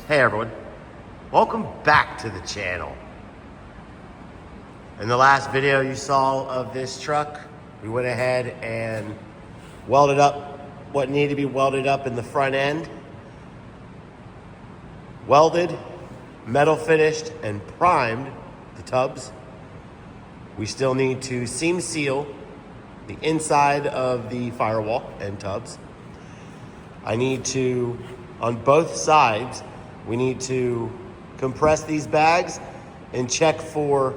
Hey everyone, welcome back to the channel. In the last video you saw of this truck, we went ahead and welded up what needed to be welded up in the front end. Welded, metal finished, and primed the tubs. We still need to seam seal the inside of the firewall and tubs. I need to, on both sides, we need to compress these bags and check for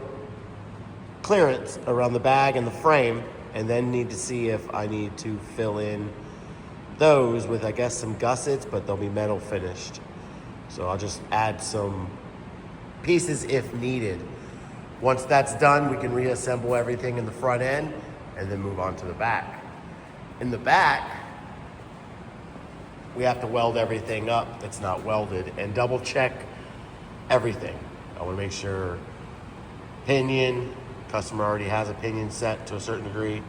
clearance around the bag and the frame, and then need to see if I need to fill in those with, I guess, some gussets, but they'll be metal finished. So I'll just add some pieces if needed. Once that's done, we can reassemble everything in the front end and then move on to the back. In the back, we have to weld everything up that's not welded and double check everything. I want to make sure pinion, customer already has a pinion set to a certain degree.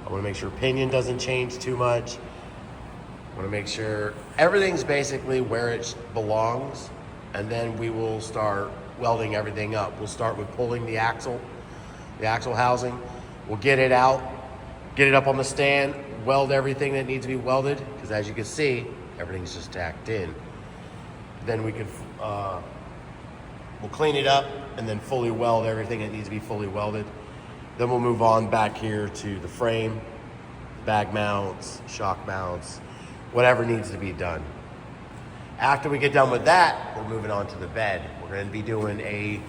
I want to make sure pinion doesn't change too much. I want to make sure everything's basically where it belongs, and then we will start welding everything up. We'll start with pulling the axle housing. We'll get it out, get it up on the stand, weld everything that needs to be welded, because as you can see, everything's just tacked in. Then we can, we'll clean it up and then fully weld everything that needs to be fully welded. Then we'll move on back here to the frame, bag mounts, shock mounts, whatever needs to be done. After we get done with that, we're moving on to the bed. We're going to be doing a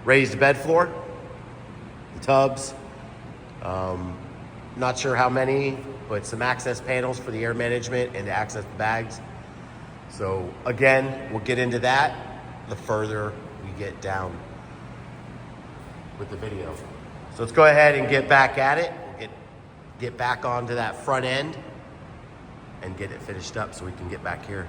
raised bed floor, the tubs, not sure how many, but some access panels for the air management and to access the bags. So again, we'll get into that the further we get down with the video. So let's go ahead and get back at it. Get back onto that front end and get it finished up so we can get back here.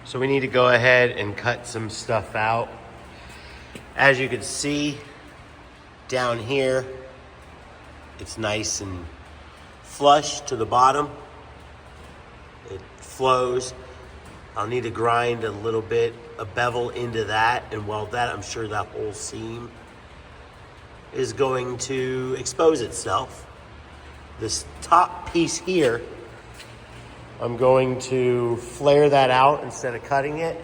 So we need to go ahead and cut some stuff out. As you can see down here, it's nice and flush to the bottom. It flows. I'll need to grind a little bit, a bevel into that and weld that. I'm sure that whole seam is going to expose itself. This top piece here, I'm going to flare that out instead of cutting it.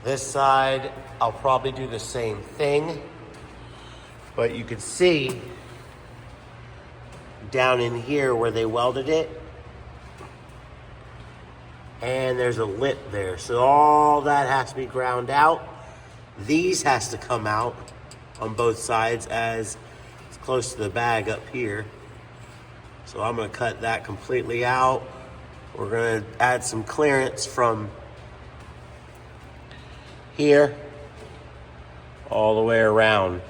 This side, I'll probably do the same thing, but you can see down in here where they welded it, and there's a lip there. So all that has to be ground out. These has to come out on both sides as it's close to the bag up here. So I'm going to cut that completely out. We're going to add some clearance from here all the way around.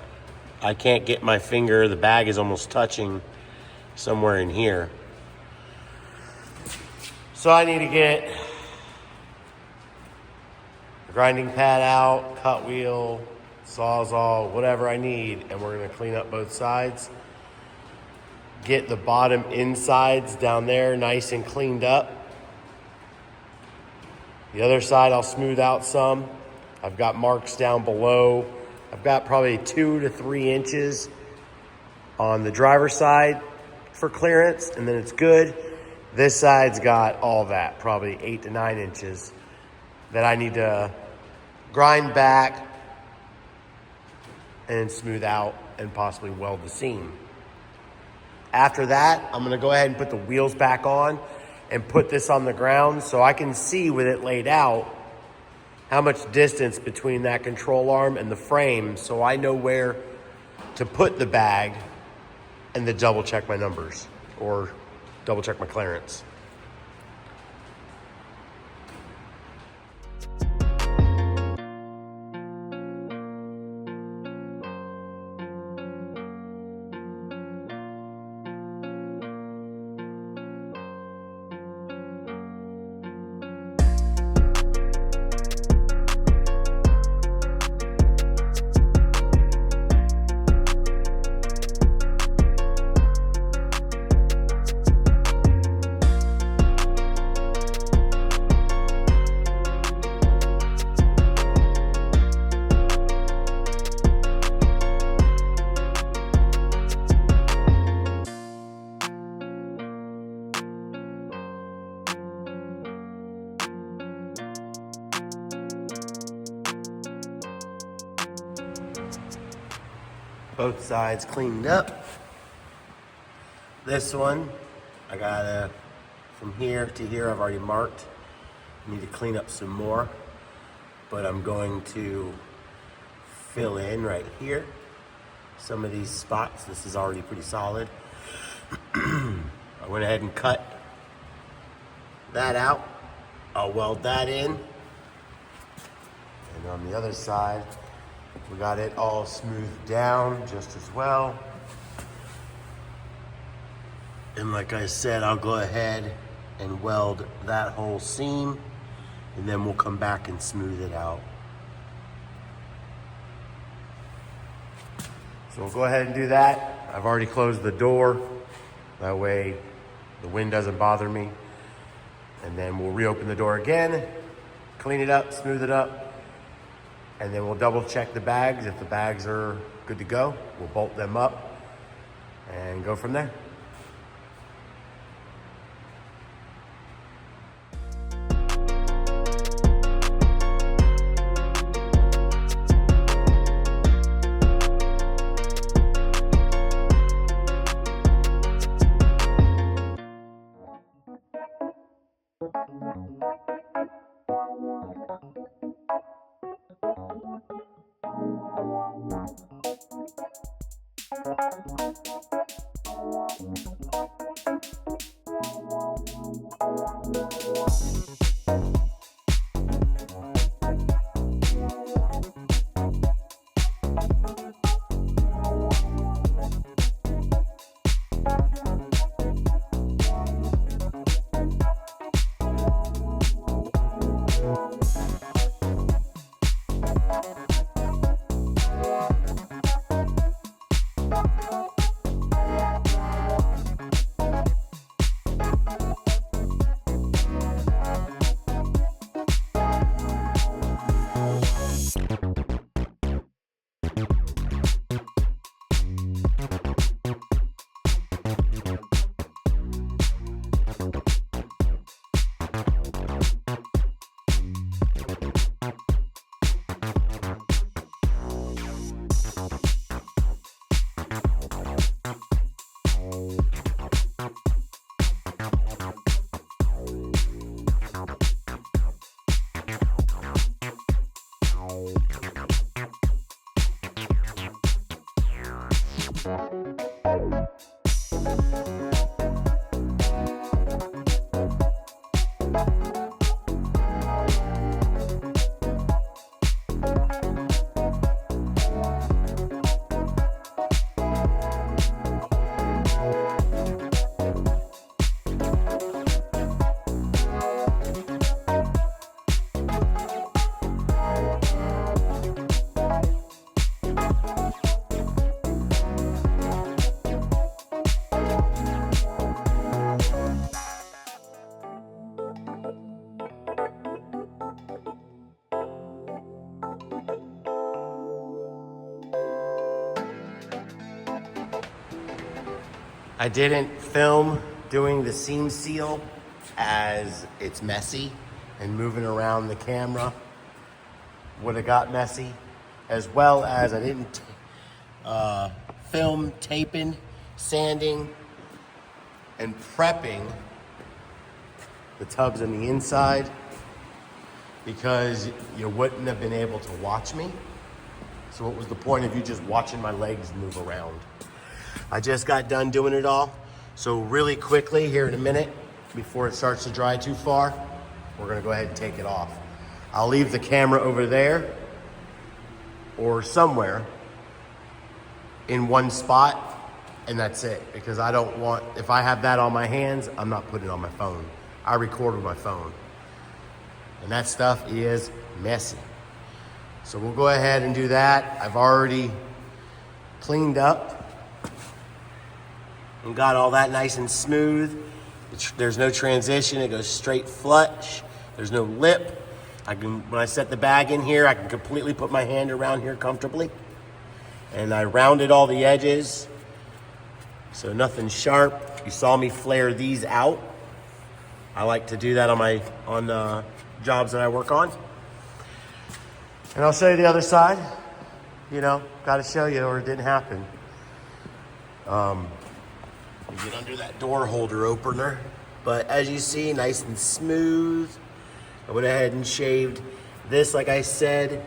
I can't get my finger, the bag is almost touching somewhere in here. So I need to get the grinding pad out, cut wheel, sawzall, whatever I need, and we're going to clean up both sides. Get the bottom insides down there nice and cleaned up. The other side I'll smooth out some. I've got marks down below. I've got probably 2 to 3 inches on the driver's side for clearance, and then it's good. This side's got all that, probably 8 to 9 inches that I need to grind back and smooth out and possibly weld the seam. After that, I'm gonna go ahead and put the wheels back on and put this on the ground so I can see with it laid out how much distance between that control arm and the frame, so I know where to put the bag and then double check my numbers or double check my clearance. Both sides cleaned up. This one, I gotta, from here to here, I've already marked. I need to clean up some more, but I'm going to fill in right here some of these spots. This is already pretty solid. I went ahead and cut that out. I'll weld that in. And on the other side, we got it all smoothed down just as well. And like I said, I'll go ahead and weld that whole seam, and then we'll come back and smooth it out. So we'll go ahead and do that. I've already closed the door. That way the wind doesn't bother me. And then we'll reopen the door again, clean it up, smooth it up, and then we'll double check the bags. If the bags are good to go, we'll bolt them up and go from there. I didn't film doing the seam seal as it's messy, and moving around the camera would have got messy, as well as I didn't film taping, sanding, and prepping the tubs on the inside, because you wouldn't have been able to watch me. So what was the point of you just watching my legs move around? I just got done doing it all. So really quickly here in a minute, before it starts to dry too far, we're gonna go ahead and take it off. I'll leave the camera over there or somewhere in one spot, and that's it, because I don't want, if I have that on my hands, I'm not putting it on my phone. I record with my phone. And that stuff is messy. So we'll go ahead and do that. I've already cleaned up and got all that nice and smooth. There's no transition, it goes straight flush. There's no lip. When I set the bag in here, I can completely put my hand around here comfortably. And I rounded all the edges, so nothing sharp. You saw me flare these out. I like to do that on jobs that I work on. And I'll show you the other side. You know, got to show you, or it didn't happen. You get under that door holder opener, but as you see, nice and smooth. I went ahead and shaved this, like I said,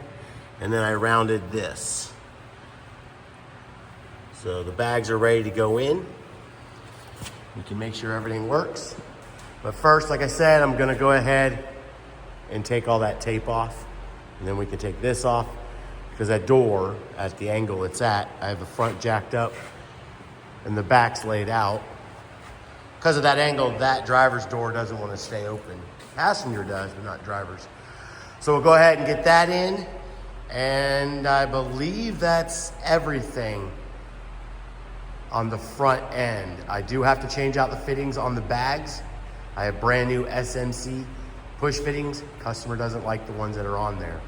and then I rounded this. So the bags are ready to go in. You can make sure everything works. But first, like I said, I'm gonna go ahead and take all that tape off, and then we can take this off, because that door, at the angle it's at, I have the front jacked up and the back's laid out. Because of that angle, that driver's door doesn't want to stay open. Passenger does, but not driver's. So we'll go ahead and get that in, and I believe that's everything on the front end. I do have to change out the fittings on the bags. I have brand new SMC push fittings. Customer doesn't like the ones that are on there.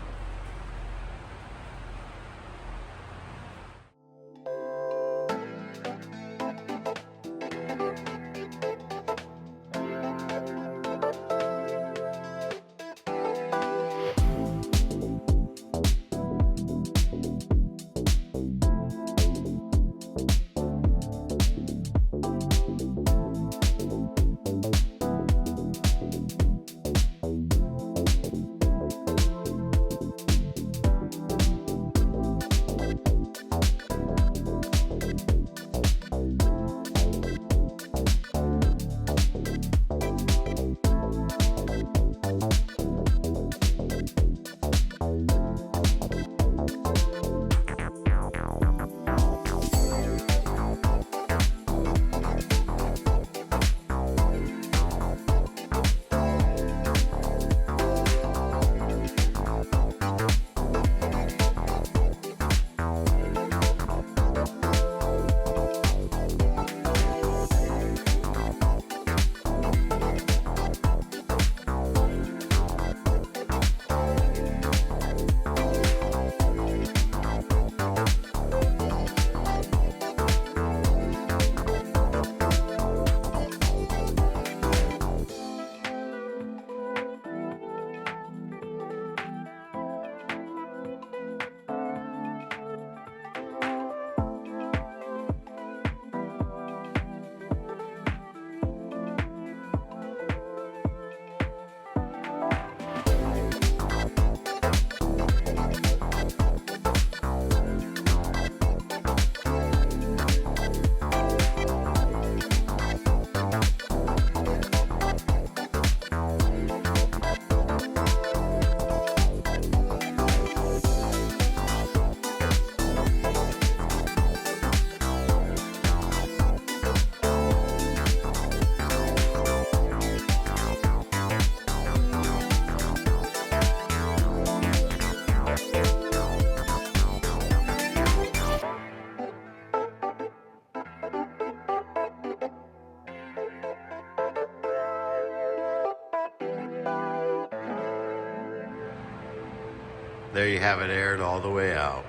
There you have it, aired all the way out.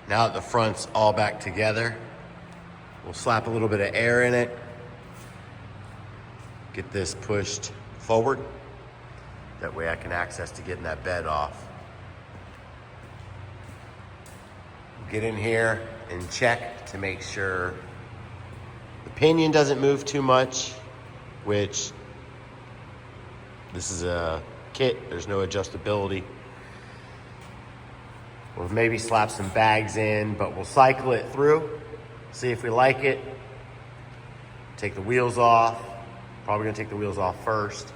Now that the front's all back together, We'll slap a little bit of air in it. Get this pushed forward. That way I can access to getting that bed off. Get in here and check to make sure the pinion doesn't move too much, which this is a kit, there's no adjustability. We'll maybe slap some bags in, but we'll cycle it through, see if we like it. Take the wheels off. Probably gonna take the wheels off first,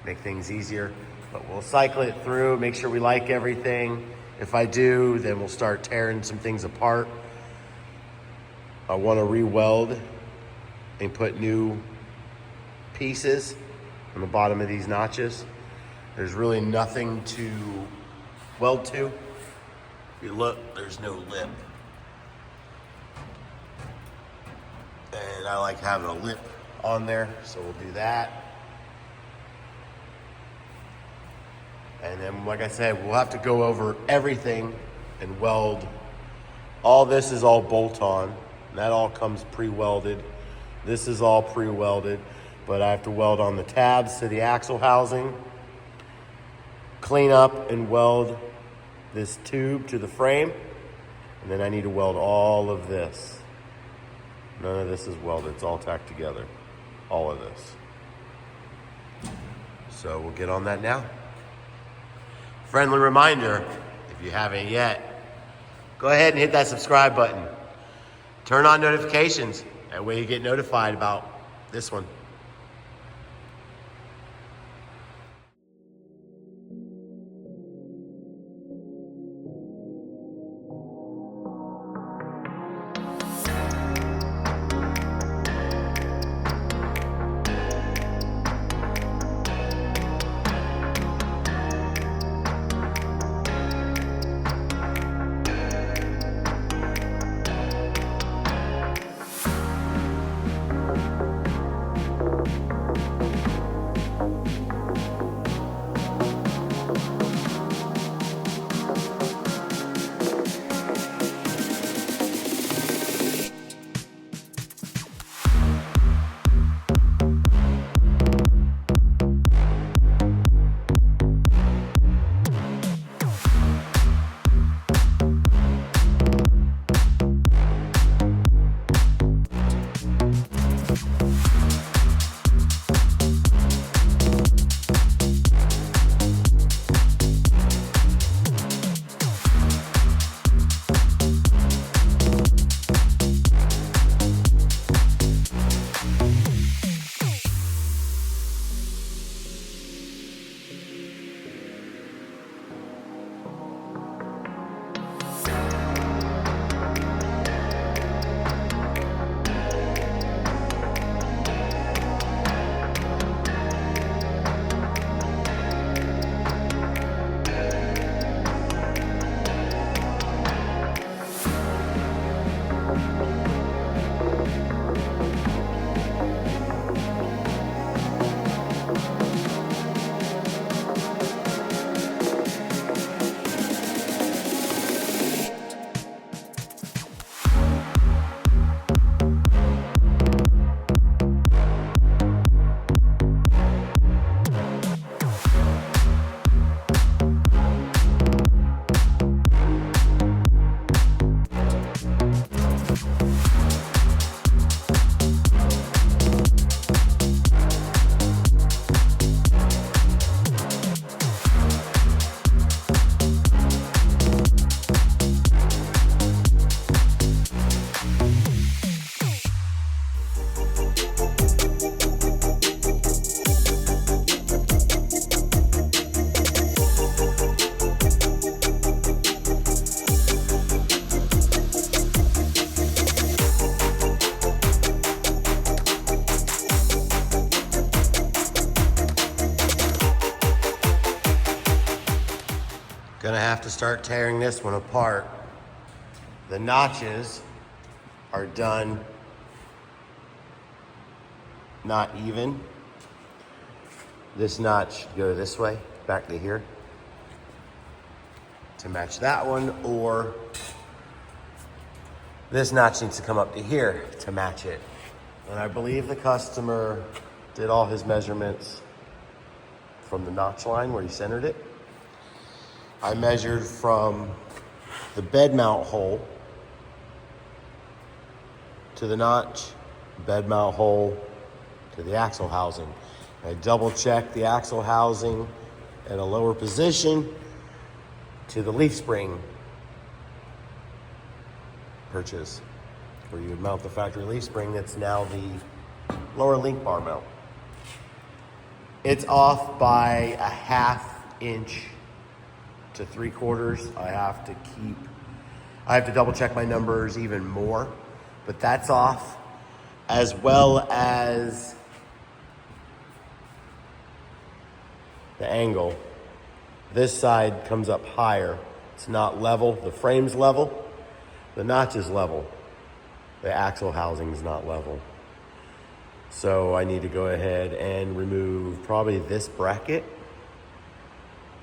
make things easier, but we'll cycle it through, make sure we like everything. If I do, then we'll start tearing some things apart. I wanna re-weld and put new pieces on the bottom of these notches. There's really nothing to weld to. If you look, there's no lip. And I like having a lip on there, so we'll do that. And then, like I said, we'll have to go over everything and weld. All this is all bolt-on. That all comes pre-welded. This is all pre-welded, but I have to weld on the tabs to the axle housing, clean up and weld this tube to the frame, and then I need to weld all of this. None of this is welded, it's all tacked together. All of this. So we'll get on that now. Friendly reminder, if you haven't yet, go ahead and hit that subscribe button. Turn on notifications, that way you get notified about this one. Gonna have to start tearing this one apart. The notches are done not even. This notch should go this way, back to here, to match that one, or This notch needs to come up to here to match it. And I believe the customer did all his measurements from the notch line where he centered it. I measured from the bed mount hole to the notch, bed mount hole to the axle housing. I double checked the axle housing at a lower position to the leaf spring purchase, where you would mount the factory leaf spring that's now the lower link bar mount. It's off by a 1/2 inch to 3/4. I have to double check my numbers even more, but that's off, as well as the angle. This side comes up higher. It's not level. The frame's level. The notch is level. The axle housing is not level. So I need to go ahead and remove probably this bracket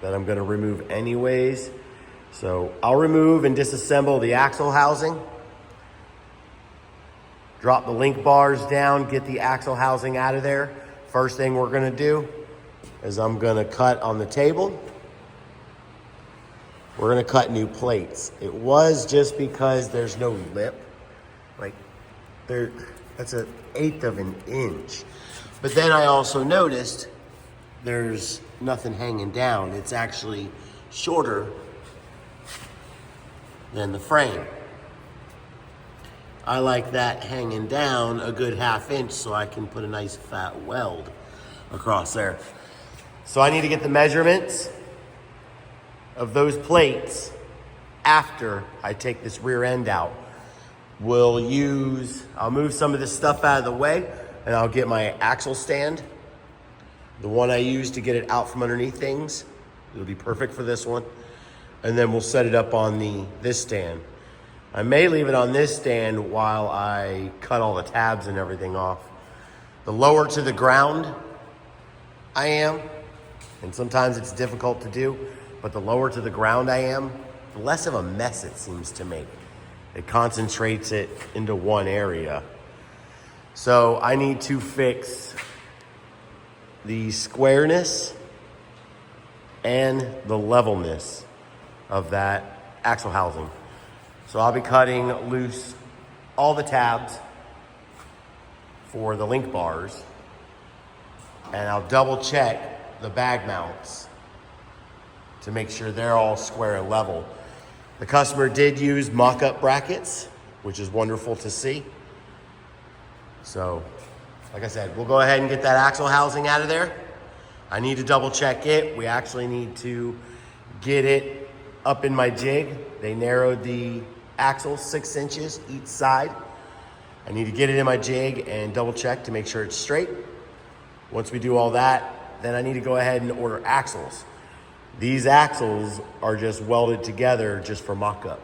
that I'm gonna remove anyways. So I'll remove and disassemble the axle housing, drop the link bars down, get the axle housing out of there. First thing we're gonna do is I'm gonna cut on the table. We're gonna cut new plates. It was just because there's no lip, like that's 1/8 of an inch. But then I also noticed there's nothing hanging down. It's actually shorter than the frame. I like that hanging down a good 1/2 inch so I can put a nice fat weld across there. So I need to get the measurements of those plates after I take this rear end out. I'll move some of this stuff out of the way, and I'll get my axle stand, the one I use to get it out from underneath things. It'll be perfect for this one. And then we'll set it up on this stand. I may leave it on this stand while I cut all the tabs and everything off. The lower to the ground I am, and sometimes it's difficult to do, but the lower to the ground I am, the less of a mess it seems to make. It concentrates it into one area. So I need to fix the squareness and the levelness of that axle housing. So I'll be cutting loose all the tabs for the link bars, and I'll double check the bag mounts to make sure they're all square and level. The customer did use mock-up brackets, which is wonderful to see. So, like I said, we'll go ahead and get that axle housing out of there. I need to double check it. We actually need to get it up in my jig. They narrowed the axle 6 inches each side. I need to get it in my jig and double check to make sure it's straight. Once we do all that, then I need to go ahead and order axles. These axles are just welded together just for mock-up.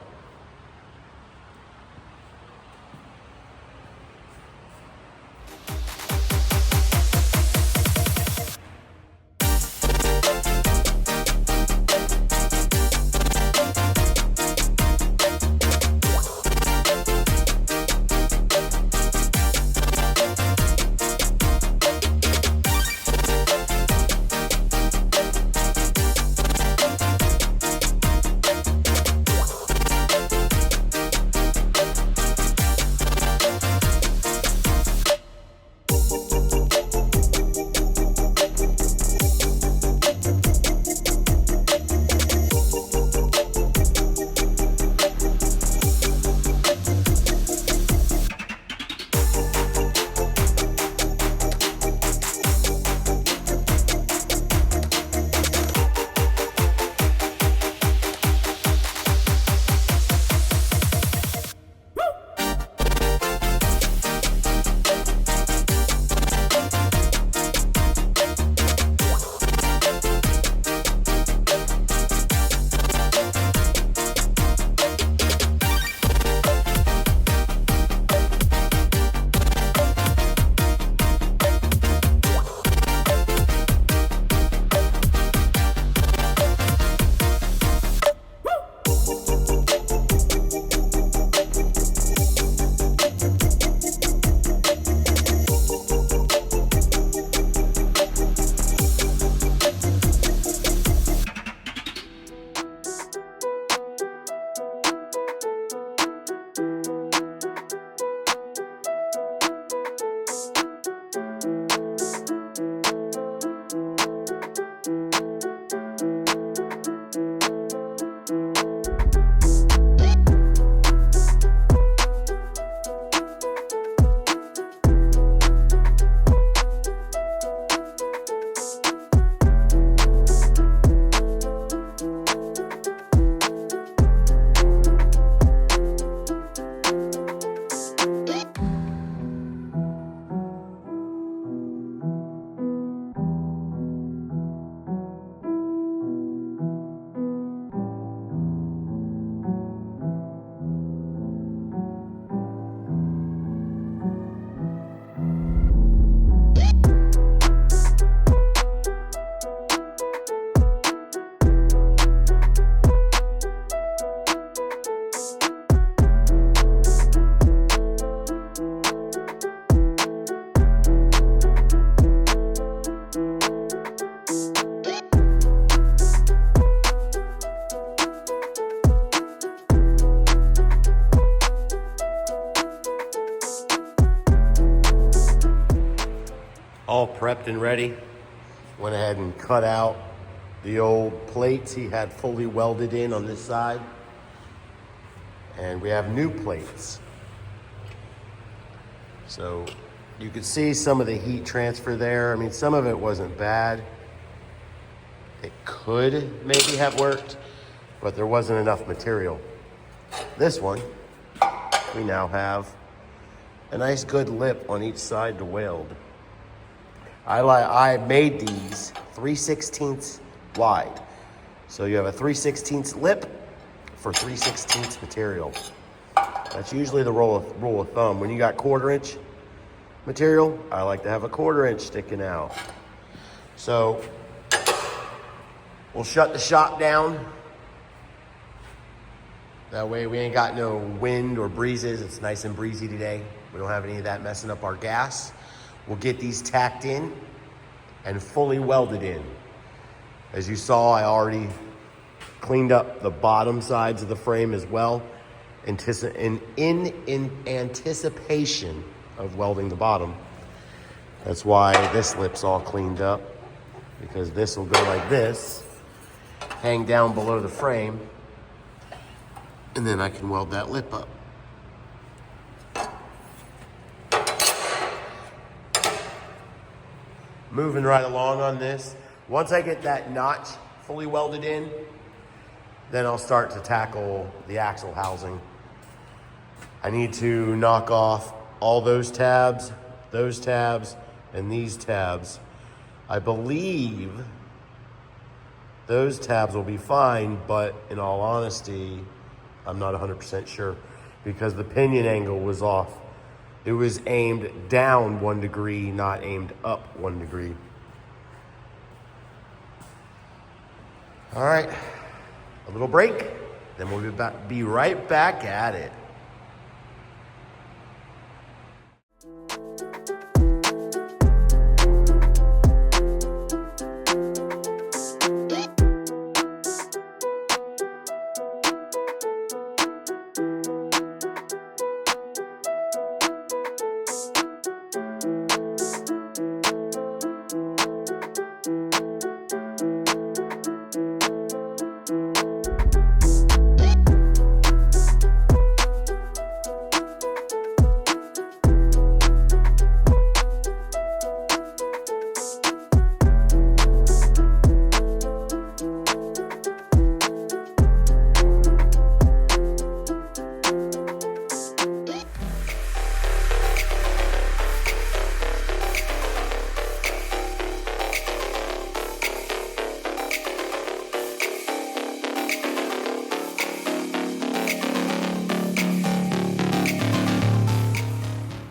all prepped and ready. Went ahead and cut out the old plates he had fully welded in on this side. And we have new plates. So you could see some of the heat transfer there. I mean, some of it wasn't bad. It could maybe have worked, but there wasn't enough material. This one, we now have a nice good lip on each side to weld. I made these 3/16 wide. So you have a 3/16 lip for 3/16 material. That's usually the rule of thumb. When you got 1/4 inch material, I like to have a 1/4 inch sticking out. So we'll shut the shop down. That way we ain't got no wind or breezes. It's nice and breezy today. We don't have any of that messing up our gas. We'll get these tacked in and fully welded in. As you saw, I already cleaned up the bottom sides of the frame as well, in anticipation of welding the bottom. That's why this lip's all cleaned up, because this will go like this, hang down below the frame, and then I can weld that lip up. Moving right along on this. Once I get that notch fully welded in, then I'll start to tackle the axle housing. I need to knock off all those tabs, and these tabs. I believe those tabs will be fine, but in all honesty, I'm not 100% sure, because the pinion angle was off. It was aimed down 1 degree, not aimed up 1 degree. All right, a little break, then we'll be right back at it.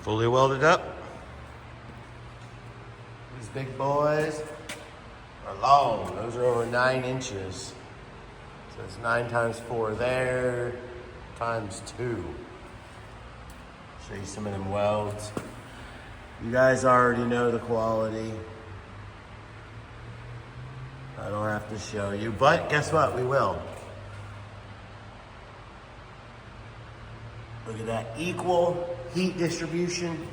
Fully welded up. These big boys are long. Those are over 9 inches. So it's 9 times 4 there, times 2. Show you some of them welds. You guys already know the quality. I don't have to show you, but guess what? We will. Look at that equal heat distribution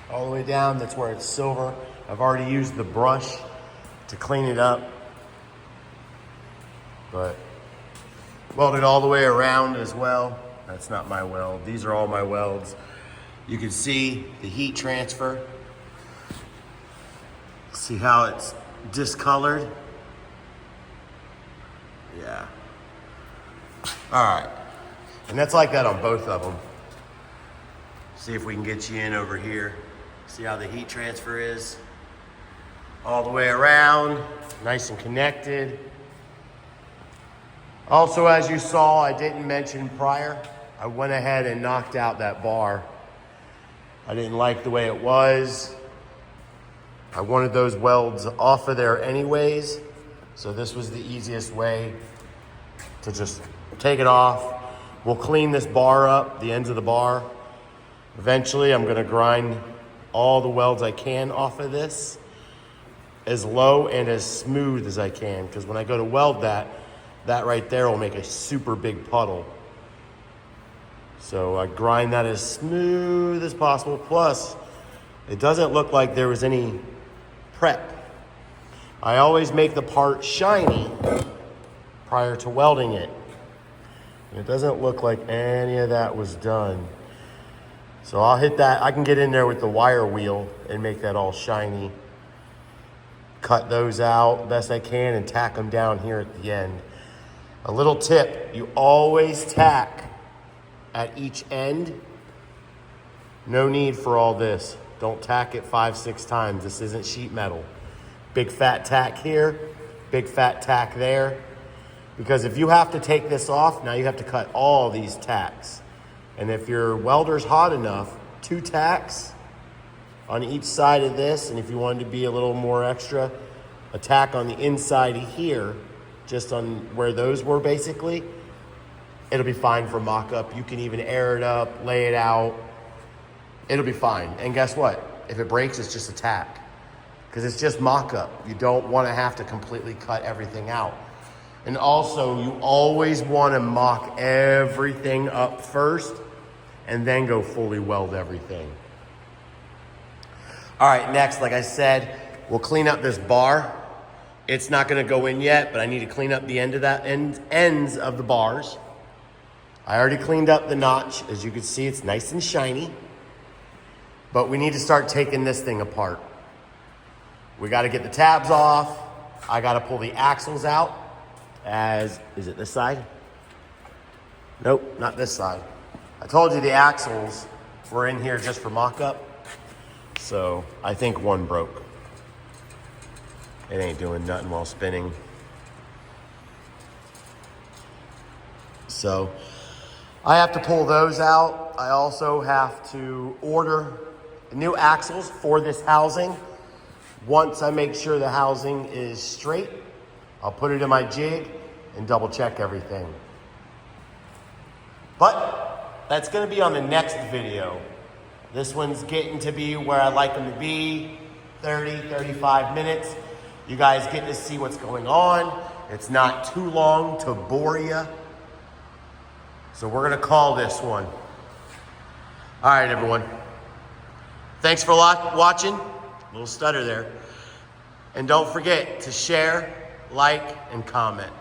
all the way down. That's where it's silver. I've already used the brush to clean it up, but welded all the way around as well. That's not my weld. These are all my welds. You can see the heat transfer. See how it's discolored? Yeah. All right. And that's like that on both of them. See if we can get you in over here. See how the heat transfer is? All the way around, nice and connected. Also, as you saw, I didn't mention prior, I went ahead and knocked out that bar. I didn't like the way it was. I wanted those welds off of there anyways, so this was the easiest way to just take it off. We'll clean this bar up, the ends of the bar. Eventually, I'm gonna grind all the welds I can off of this as low and as smooth as I can, because when I go to weld that right there will make a super big puddle. So I grind that as smooth as possible. Plus, It doesn't look like there was any prep. I always make the part shiny prior to welding it. It doesn't look like any of that was done. So I'll hit that. I can get in there with the wire wheel and make that all shiny. Cut those out best I can and tack them down here at the end. A little tip, you always tack at each end. No need for all this. Don't tack it 5-6 times. This isn't sheet metal. Big fat tack here, big fat tack there. Because if you have to take this off, now you have to cut all these tacks. And if your welder's hot enough, 2 tacks on each side of this, and if you wanted to be a little more extra, a tack on the inside of here, just on where those were basically, it'll be fine for mock-up. You can even air it up, lay it out. It'll be fine. And guess what? If it breaks, it's just a tack. Because it's just mock-up. You don't want to have to completely cut everything out. And also, you always want to mock everything up first and then go fully weld everything. All right, next, like I said, we'll clean up this bar. It's not going to go in yet, but I need to clean up the ends of the bars. I already cleaned up the notch. As you can see, it's nice and shiny. But we need to start taking this thing apart. We got to get the tabs off. I got to pull the axles out. Is it this side? Nope, not this side. I told you the axles were in here just for mock-up. So I think one broke. It ain't doing nothing while spinning. So I have to pull those out. I also have to order new axles for this housing. Once I make sure the housing is straight, I'll put it in my jig and double check everything. But that's gonna be on the next video. This one's getting to be where I like them to be, 30, 35 minutes. You guys get to see what's going on. It's not too long to bore you. So we're gonna call this one. All right, everyone. Thanks for watching. A little stutter there. And don't forget to share, like, and comment.